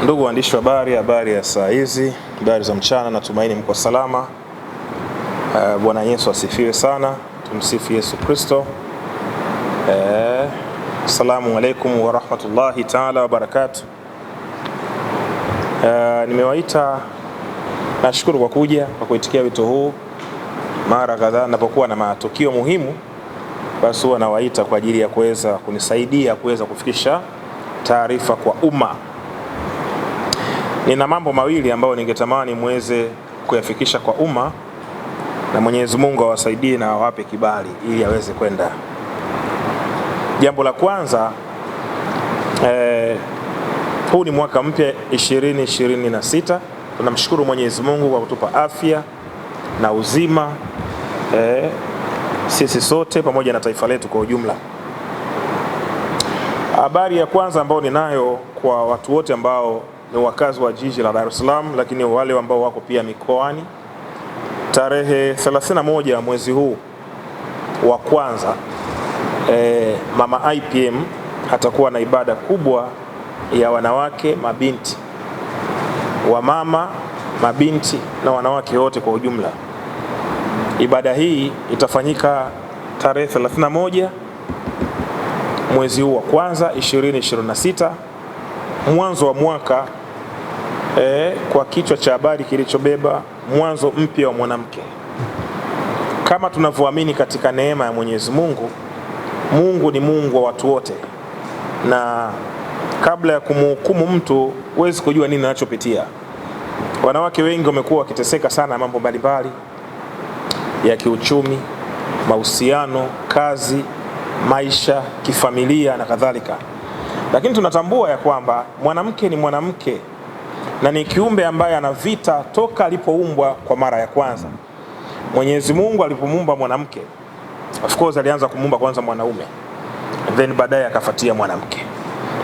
Ndugu waandishi wa habari ya saa hizi, habari za mchana, natumaini mko salama. Bwana Yesu asifiwe sana. Tumsifu Yesu Kristo. Assalamu alaikum wa rahmatullahi ta'ala wa barakatuh. Nimewaita, nashukuru kwa kuja, kwa kuitikia wito huu. Mara kadhaa ninapokuwa na matukio muhimu, basi huwa nawaita kwa ajili ya kuweza kunisaidia kuweza kufikisha taarifa kwa umma. Nina mambo mawili ambayo ningetamani muweze kuyafikisha kwa umma, na Mwenyezi Mungu awasaidie na awape kibali ili aweze kwenda. Jambo la kwanza, huu ni mwaka mpya 2026. Tunamshukuru Mwenyezi Mungu kwa kutupa afya na uzima, sisi sote pamoja na taifa letu kwa ujumla. Habari ya kwanza ambayo ninayo kwa watu wote ambao ni wakazi wa jiji la Dar es Salaam, lakini wale ambao wako pia mikoani, tarehe 31 mwezi huu wa kwanza, Mama IPM atakuwa na ibada kubwa ya wanawake, mabinti, wamama, mabinti na wanawake wote kwa ujumla. Ibada hii itafanyika tarehe 31 mwezi huu wa kwanza 2026, mwanzo wa mwaka, kwa kichwa cha habari kilichobeba mwanzo mpya wa mwanamke. Kama tunavyoamini katika neema ya Mwenyezi Mungu, Mungu ni Mungu wa watu wote, na kabla ya kumhukumu mtu huwezi kujua nini anachopitia. Wanawake wengi wamekuwa wakiteseka sana mambo mbalimbali ya kiuchumi, mahusiano, kazi, maisha, kifamilia na kadhalika. Lakini tunatambua ya kwamba mwanamke ni mwanamke na ni kiumbe ambaye ana vita toka alipoumbwa kwa mara ya kwanza. Mwenyezi Mungu alipomuumba mwanamke, of course alianza kumuumba kwanza mwanaume, then baadaye akafuatia mwanamke.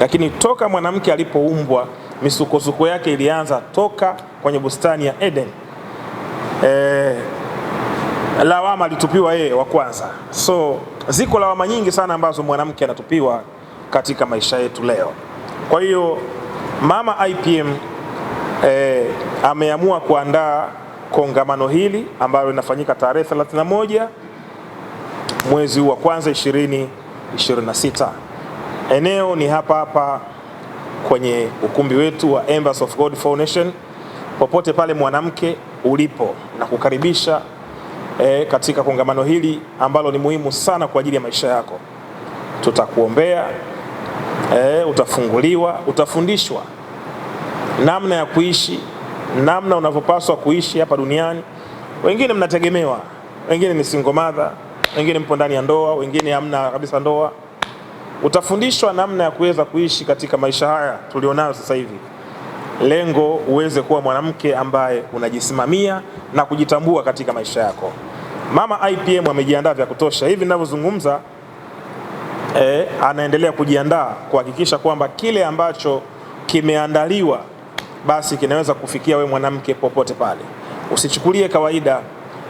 Lakini toka mwanamke alipoumbwa, misukosuko yake ilianza toka kwenye bustani ya Eden. Lawama alitupiwa yeye wa kwanza. So ziko lawama nyingi sana ambazo mwanamke anatupiwa katika maisha yetu leo. Kwa hiyo Mama IPM ameamua kuandaa kongamano hili ambalo linafanyika tarehe 31 mwezi wa kwanza 2026. Eneo ni hapa kwenye ukumbi wetu wa Embassy of God Foundation. Popote pale mwanamke ulipo, na kukaribisha katika kongamano hili ambalo ni muhimu sana kwa ajili ya maisha yako. Tutakuombea, utafunguliwa, utafundishwa namna ya kuishi, namna unavyopaswa kuishi hapa duniani. Wengine mnategemewa, wengine ni single mother, wengine mpo ndani ya ndoa, wengine hamna kabisa ndoa. Utafundishwa namna ya kuweza kuishi katika maisha haya tulionayo sasa hivi. Lengo uweze kuwa mwanamke ambaye unajisimamia na kujitambua katika maisha yako. Mama IPM amejiandaa vya kutosha. Hivi ninavyozungumza, anaendelea kujiandaa kuhakikisha kwamba kile ambacho kimeandaliwa basi kinaweza kufikia we mwanamke popote pale. Usichukulie kawaida.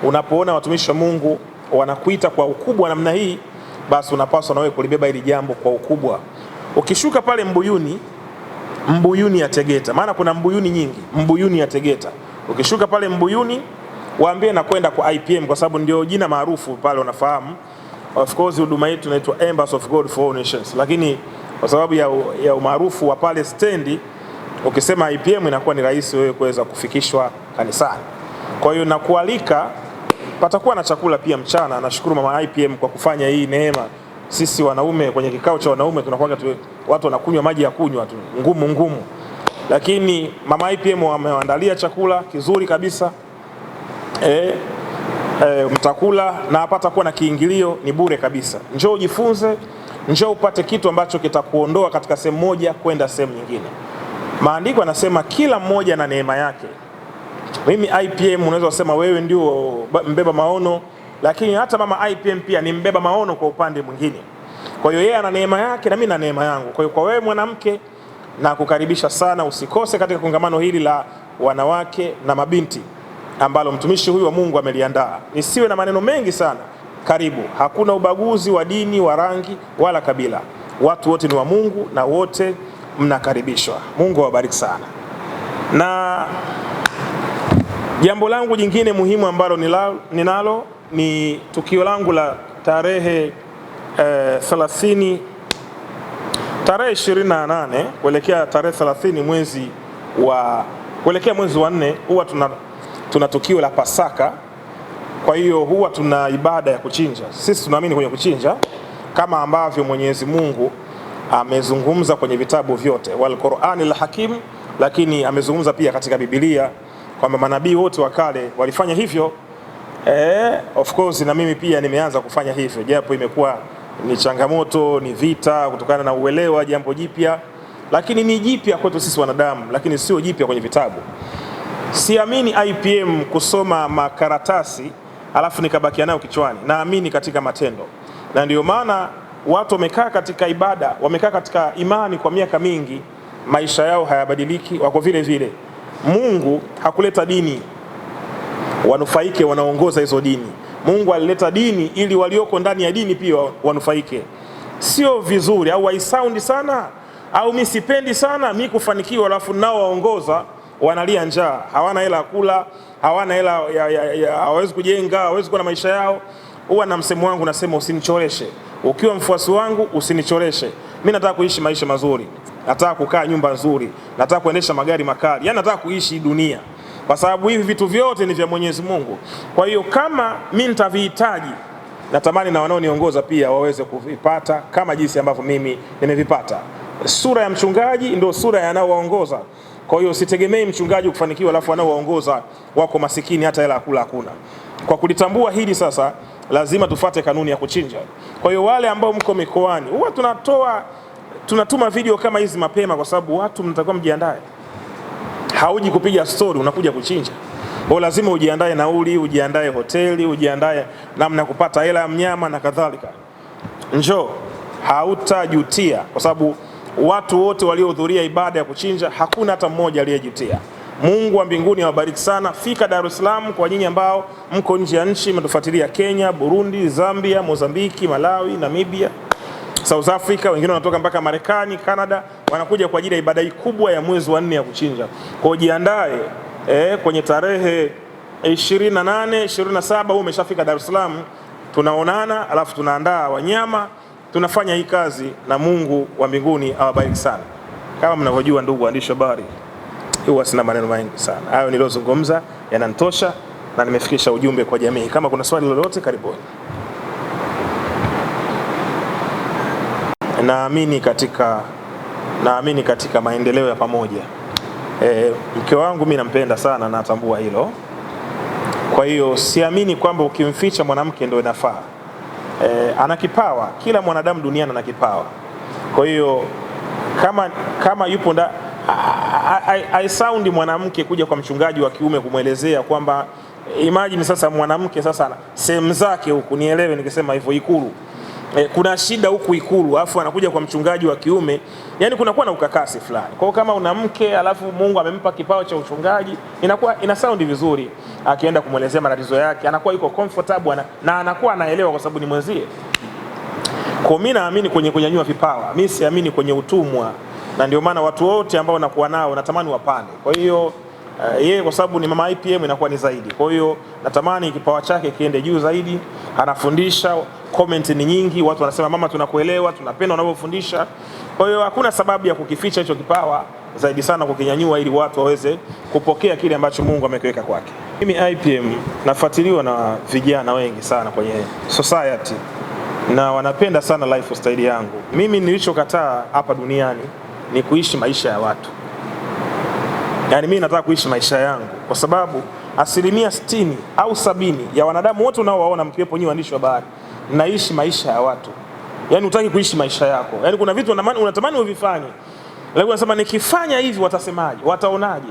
Unapoona watumishi wa Mungu wanakuita kwa ukubwa namna hii, basi unapaswa na wewe kulibeba hili jambo kwa ukubwa. Ukishuka pale Mbuyuni ya Tegeta, maana kuna Mbuyuni nyingi, Mbuyuni ya Tegeta. Ukishuka pale Mbuyuni, waambie na kwenda kwa IPM, kwa sababu ndio jina maarufu pale, unafahamu. Of course huduma yetu inaitwa Embassy of God Foundation, lakini kwa sababu ya umaarufu wa pale stendi, ukisema IPM inakuwa ni rahisi wewe kuweza kufikishwa kanisani. Kwa hiyo nakualika, patakuwa na chakula pia mchana. Nashukuru Mama IPM kwa kufanya hii neema. Sisi wanaume kwenye kikao cha wanaume tunakuwa watu wanakunywa maji ya kunywa tu ngumu, lakini Mama IPM wameandalia chakula kizuri kabisa. Mtakula na hapata kuwa na kiingilio, ni bure kabisa. Njoo ujifunze, njoo upate kitu ambacho kitakuondoa katika sehemu moja kwenda sehemu nyingine. Maandiko yanasema kila mmoja na neema yake. Mimi IPM unaweza kusema wewe ndio mbeba maono, lakini hata Mama IPM pia ni mbeba maono kwa upande mwingine. Kwa hiyo yeye ana neema yake na mimi na neema yangu. Kwa hiyo kwa wewe mwanamke, na kukaribisha sana, usikose katika kongamano hili la wanawake na mabinti ambalo mtumishi huyu wa Mungu ameliandaa. Nisiwe na maneno mengi sana. Karibu. Hakuna ubaguzi wa dini, wa rangi wala kabila. Watu wote ni wa Mungu na wote mnakaribishwa. Mungu awabariki sana. Na jambo langu jingine muhimu ambalo ninalo ni tukio langu la tarehe 28 kuelekea tarehe 30 mwezi wa 4 huwa tuna tukio la Pasaka. Kwa hiyo huwa tuna ibada ya kuchinja. Sisi tunaamini kwenye kuchinja kama ambavyo Mwenyezi Mungu amezungumza kwenye vitabu vyote wal Qur'anil Hakim, lakini amezungumza pia katika Biblia kwamba manabii wote wa kale walifanya hivyo. Of course na mimi pia nimeanza kufanya hivyo, japo imekuwa ni changamoto, ni vita kutokana na uelewa jambo jipya, lakini ni jipya kwetu sisi wanadamu, lakini sio jipya kwenye vitabu. Siamini IPM kusoma makaratasi alafu nikabakia nayo kichwani. Naamini katika matendo. Na ndio maana watu wamekaa katika ibada, wamekaa katika imani kwa miaka mingi, maisha yao hayabadiliki, wako vile vile. Mungu hakuleta dini wanufaike wanaongoza hizo dini. Mungu alileta dini ili walioko ndani ya dini pia wanufaike. Sio vizuri au haisaundi sana au mimi sipendi sana mimi kufanikiwa alafu nao waongoza wanalia njaa, hawana hela kula, hawana hela hawezi kujenga, hawezi kuwa na maisha yao. Huwa na msemo wangu nasema, usinichoreshe. Ukiwa mfuasi wangu usinichoreshe. Mimi nataka kuishi maisha mazuri, nataka kukaa nyumba nzuri, nataka kuendesha magari makali, yani nataka kuishi dunia, kwa sababu hivi vitu vyote ni vya Mwenyezi Mungu. Kwa hiyo kama mimi nitavihitaji, natamani na wanaoniongoza pia waweze kuvipata kama jinsi ambavyo mimi nimevipata. Sura ya mchungaji ndio sura ya anaowaongoza. Kwa hiyo usitegemei mchungaji kufanikiwa alafu anaowaongoza wako masikini, hata hela kula hakuna. Kwa kulitambua hili sasa, lazima tufate kanuni ya kuchinja. Kwa hiyo wale ambao mko mikoani, huwa tunatuma video kama hizi mapema, kwa sababu watu mnatakiwa mjiandae. Hauji kupiga story, unakuja kuchinja. Kwa lazima ujiandae nauli, ujiandae hoteli, ujiandae namna kupata hela ya mnyama na kadhalika. Njoo, hautajutia, kwa sababu watu wote waliohudhuria ibada ya kuchinja hakuna hata mmoja aliyejutia. Mungu wa mbinguni awabariki sana. Fika Dar es Salaam. Kwa nyinyi ambao mko nje ya nchi, mtufuatilia Kenya, Burundi, Zambia, Mozambiki, Malawi, Namibia, South Africa, wengine wanatoka mpaka Marekani, Canada, wanakuja kwa ajili ya ibada hii kubwa ya mwezi wa 4 ya kuchinja. Kwa hiyo jiandae kwenye tarehe 28, 27 wewe umeshafika Dar es Salaam, tunaonana alafu tunaandaa wanyama, tunafanya hii kazi, na Mungu wa mbinguni awabariki sana. Kama mnavyojua ndugu waandishi wa habari, huwa sina maneno mengi sana. Hayo nilozungumza yananitosha na nimefikisha ujumbe kwa jamii. Kama kuna swali lolote, karibuni. Naamini katika maendeleo ya pamoja. Mke wangu mimi nampenda sana, natambua hilo. Kwa hiyo siamini kwamba ukimficha mwanamke ndio inafaa. Ana kipawa, kila mwanadamu duniani ana kipawa. Kwa hiyo kama yupo sound mwanamke kuja kwa mchungaji wa kiume kumwelezea kwamba imagine sasa mwanamke sasa sehemu zake huku, nielewe nikisema hivyo, Ikulu kuna shida huku Ikulu, alafu anakuja kwa mchungaji wa kiume, yani kunakuwa na ukakasi fulani. Kwa hiyo kama una mke alafu Mungu amempa kipawa cha uchungaji, ina sound vizuri, akienda kumwelezea matatizo yake anakuwa yuko comfortable na anakuwa anaelewa, kwa sababu ni mwenzie. Kwa mimi naamini kwenye kunyanyua vipawa, mimi siamini kwenye utumwa, na ndio maana watu wote ambao nakuwa nao natamani wapande. Kwa hiyo yeye kwa sababu ni mama IPM inakuwa ni zaidi. Kwa hiyo natamani kipawa chake kiende juu zaidi. Anafundisha, comment ni nyingi, watu wanasema mama tunakuelewa, tunapenda unavyofundisha. Kwa hiyo hakuna sababu ya kukificha hicho kipawa, zaidi sana kukinyanyua ili watu waweze kupokea kile ambacho Mungu amekiweka kwake. Mimi IPM nafuatiliwa na vijana wengi sana kwenye society na wanapenda sana lifestyle yangu. Mimi nilichokataa hapa duniani ni kuishi maisha ya watu. Yani mimi nataka kuishi maisha yangu, kwa sababu 60% au 70% ya wanadamu wote unaowaona, mkiwepo nyinyi waandishi wa habari, naishi maisha ya watu. Yani hutaki kuishi maisha yako. Yani kuna vitu unatamani uvifanye, lakini unasema nikifanya hivi watasemaje, wataonaje?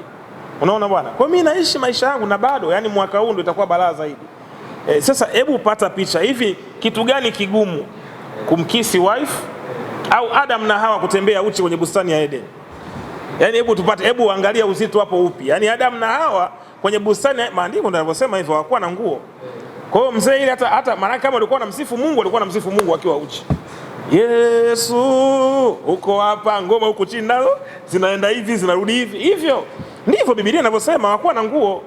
Unaona bwana? Kwa mimi naishi maisha yangu, na bado yani mwaka huu ndio itakuwa balaa zaidi. Sasa hebu pata picha, hivi kitu gani kigumu kumkisi wife au Adam na Hawa kutembea uchi kwenye bustani ya Eden? Yani hebu angalia uzito hapo upi. Yani Adam na Hawa kwenye bustani, maandiko ndio yanavyosema hivyo, hawakuwa na nguo. Kwa hiyo mzee ile hata maana kama walikuwa na msifu Mungu, walikuwa na msifu Mungu akiwa uchi. Yesu uko hapa, ngoma huko chini nalo zinaenda hivi zinarudi hivi. Hivyo ndivyo Biblia inavyosema, hakuwa na nguo.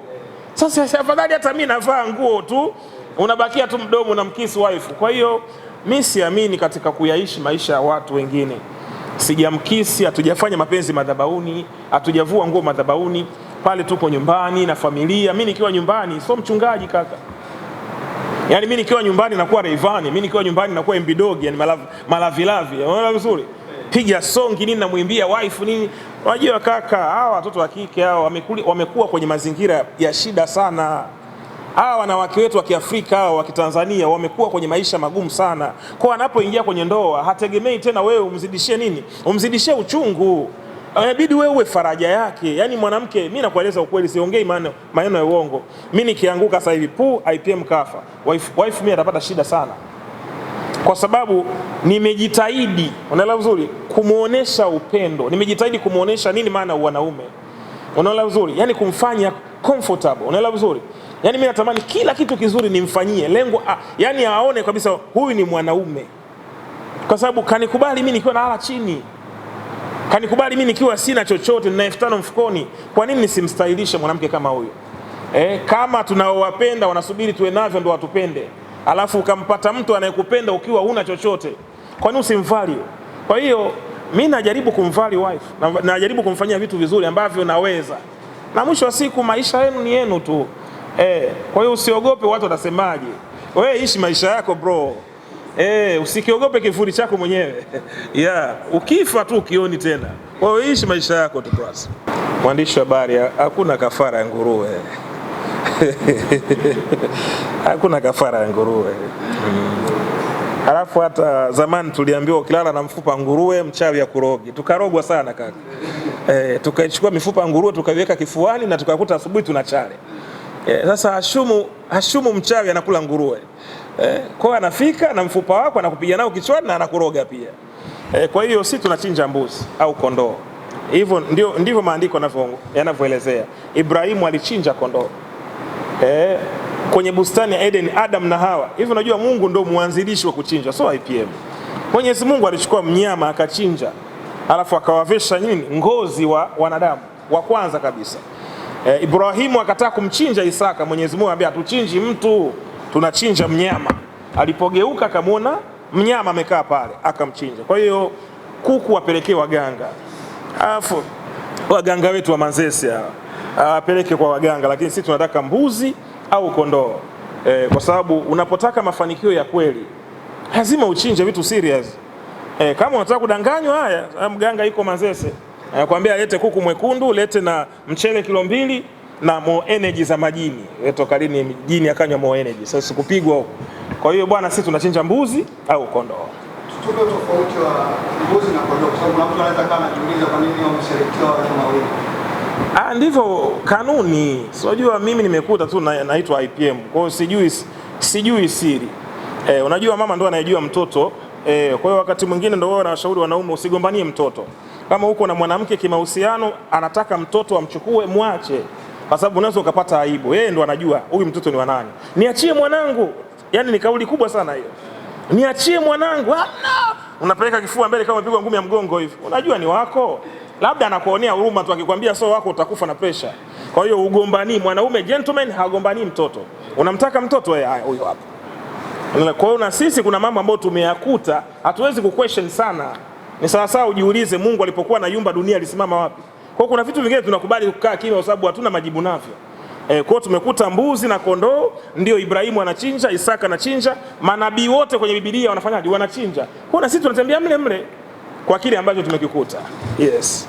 Sasa afadhali hata mimi navaa nguo tu, unabakia tu mdomo na mkisi wife. Kwa hiyo mimi siamini katika kuyaishi maisha ya watu wengine. Sijamkisi, hatujafanya mapenzi madhabahuni, hatujavua nguo madhabahuni, pale tuko nyumbani na familia. Mimi nikiwa nyumbani sio mchungaji kaka. Yaani mimi nikiwa nyumbani nakuwa Rayvanny, mimi nikiwa nyumbani nakuwa MBDog, yani malavilavi. Unaona vizuri? Piga songi nini namwimbia wife nini. Unajua kaka, hawa watoto wa kike hao wamekuwa kwenye mazingira ya shida sana. Hawa wanawake wetu wa Kiafrika hao wa Kitanzania wamekuwa kwenye maisha magumu sana. Kwa anapoingia kwenye ndoa hategemei tena wewe umzidishie nini? Umzidishie uchungu. Inabidi wewe uwe faraja yake. Yaani mwanamke, mimi nakueleza ukweli, siongei maneno ya uongo. Mimi nikianguka sasa hivi IPM kafa. Wife mimi atapata shida sana. Kwa sababu nimejitahidi, unaelewa vizuri, kumuonesha upendo. Nimejitahidi kumuonesha nini maana wanaume. Unaelewa vizuri? Yaani kumfanya comfortable. Unaelewa vizuri? Yaani mimi natamani kila kitu kizuri nimfanyie. Lengo yani aone kabisa huyu ni mwanaume. Kwa sababu kanikubali mimi nikiwa nalala chini. Kanikubali mimi nikiwa sina chochote, nina 5,000 mfukoni. Kwa nini nisimstahilishe mwanamke kama huyu? Kama tunaowapenda wanasubiri tuwe navyo ndio watupende. Alafu ukampata mtu anayekupenda ukiwa huna chochote. Kwa nini usimvalue? Kwa hiyo mimi najaribu kumvalue wife. Najaribu kumfanyia vitu vizuri ambavyo naweza. Na mwisho wa siku maisha yenu ni yenu tu. Kwa hiyo usiogope watu watasemaje. Wewe ishi maisha yako bro. Usikiogope kifuri chako mwenyewe. Ukifa tu ukioni tena. Kwa hiyo ishi maisha yako tu bro. Mwandishi wa habari, hakuna kafara ya nguruwe. Hakuna kafara ya nguruwe. Halafu hata zamani tuliambiwa ukilala na mfupa nguruwe mchawi akurogi. Tukarogwa sana kaka. Tukaichukua mifupa nguruwe tukaiweka kifuani na tukakuta asubuhi tunachale. Sasa hashumu mchawi anakula nguruwe. Kwa anafika na mfupa wako anakupiga nao kichwani na anakuroga pia. Kwa hiyo sisi tunachinja mbuzi au kondoo. Hivyo ndivyo maandiko yanavyoelezea. Ibrahimu alichinja kondoo. Kwenye bustani ya Eden, Adam na Hawa. Hivyo unajua Mungu ndio mwanzilishi wa kuchinja, so IPM. Mwenyezi Mungu alichukua mnyama akachinja. Alafu akawavesha ngozi wa wanadamu wa kwanza kabisa. Ibrahimu akataka kumchinja Isaka, Mwenyezi Mungu anambia tuchinji mtu, tunachinja mnyama. Alipogeuka akamwona mnyama amekaa pale, akamchinja. Kwa hiyo kuku wapelekee waganga. Alafu waganga wetu wa Manzese apeleke kwa waganga, lakini sisi tunataka mbuzi au kondoo. Kwa sababu unapotaka mafanikio ya kweli lazima uchinje vitu serious. Kama unataka kudanganywa, haya mganga yuko Manzese. Anakuambia lete kuku mwekundu, lete na mchele kilo 2 na Mo Energy za majini. Toka lini mjini akanywa Mo Energy? Sasa sikupigwa huko. Kwa hiyo bwana, sisi tunachinja mbuzi au kondoo. Tutupe tofauti wa mbuzi na kondoo, kwa sababu mtu anaweza kama anajiuliza kwa nini wameshirikiana watu mawili. Ndivyo kanuni. Unajua mimi nimekuta tu naitwa IPM. Kwa hiyo sijui siri. Unajua mama ndo anayejua mtoto. Kwa hiyo wakati mwingine ndio wao wanashauri wanaume usigombanie mtoto. Kama uko na mwanamke kimahusiano anataka mtoto amchukue, mwache. Kwa sababu unaweza ukapata aibu. Yeye ndo anajua huyu mtoto ni wa nani. Niachie mwanangu. Yaani ni kauli kubwa sana hiyo. Niachie mwanangu. Unapeleka kifua mbele kama umepigwa ngumi ya mgongo hivi. Unajua ni wako. Labda anakuonea huruma tu, akikwambia sio wako utakufa na pressure. Kwa hiyo ugombani, mwanaume gentleman hagombani mtoto. Unamtaka mtoto huyo hapo. Kwa hiyo na sisi kuna mambo ambayo tumeyakuta, hatuwezi kuquestion sana. Ni sawa sawa ujiulize Mungu alipokuwa anaiumba dunia alisimama wapi? Kwa hiyo kuna vitu vingine tunakubali kukaa kimya kwa sababu hatuna majibu navyo. Kwa hiyo tumekuta mbuzi na kondoo, ndio Ibrahimu anachinja, Isaka anachinja, manabii wote kwenye Biblia wanafanyaje? Wanachinja. Kwa hiyo na sisi tunatembea mle kwa kile ambacho tumekikuta. Yes.